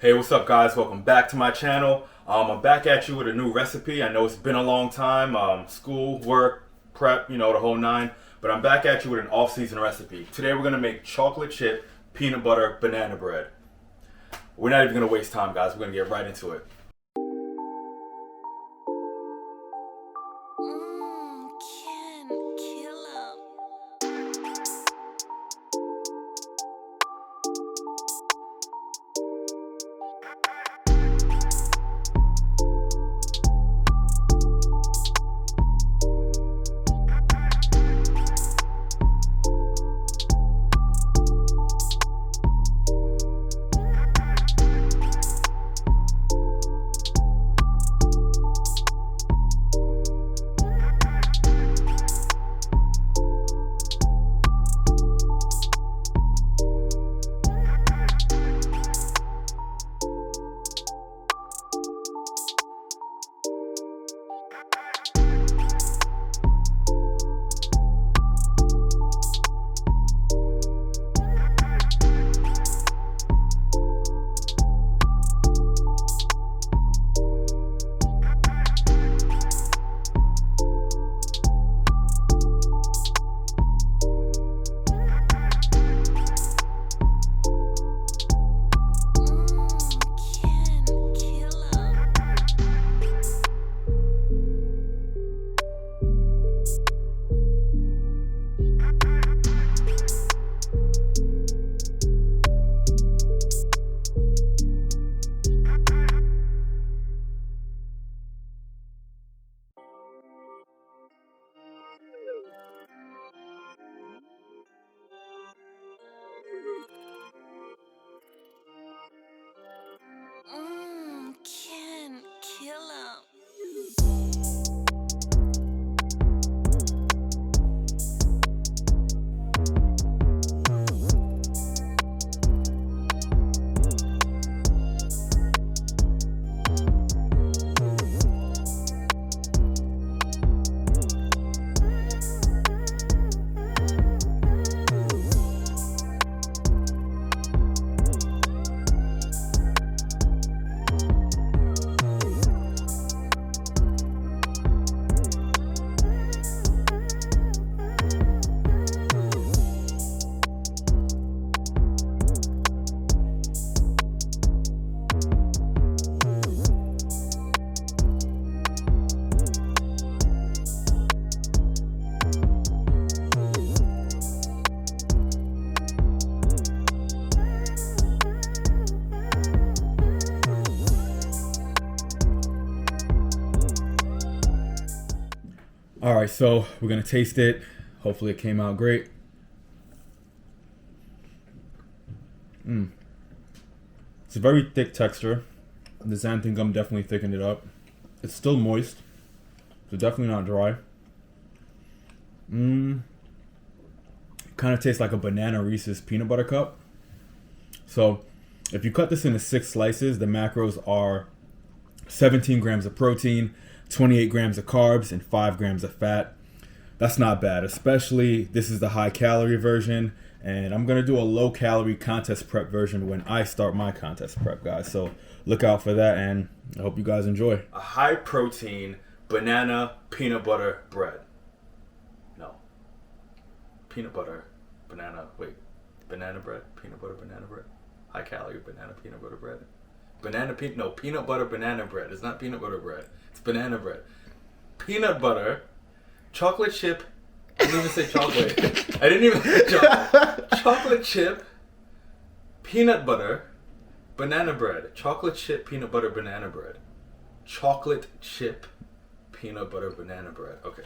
Hey, what's up guys? Welcome back to my channel. I'm back at you with a new recipe. I know it's been a long time, school, work, prep, the whole nine, but I'm back at you with an off-season recipe. Today we're gonna make chocolate chip peanut butter banana bread. We're not even gonna waste time, guys. We're gonna get right into it. Can kill him. All right, so we're gonna taste it. Hopefully it came out great. It's a very thick texture. The xanthan gum definitely thickened it up. It's still moist, so definitely not dry. Kind of tastes like a banana Reese's peanut butter cup. So if you cut this into 6 slices, the macros are 17 grams of protein, 28 grams of carbs, and 5 grams of fat. That's not bad, especially this is the high calorie version, and I'm gonna do a low calorie contest prep version when I start my contest prep, guys. So look out for that, and I hope you guys enjoy. A high protein banana peanut butter bread. No. Peanut butter, banana, wait. Banana bread, peanut butter, banana bread. High calorie banana peanut butter bread. Peanut butter banana bread. It's not peanut butter bread. It's banana bread. Peanut butter, chocolate chip. I didn't even say chocolate. I didn't even say chocolate. Chocolate chip, peanut butter, banana bread. Chocolate chip, peanut butter, banana bread. Chocolate chip, peanut butter, banana bread. Okay.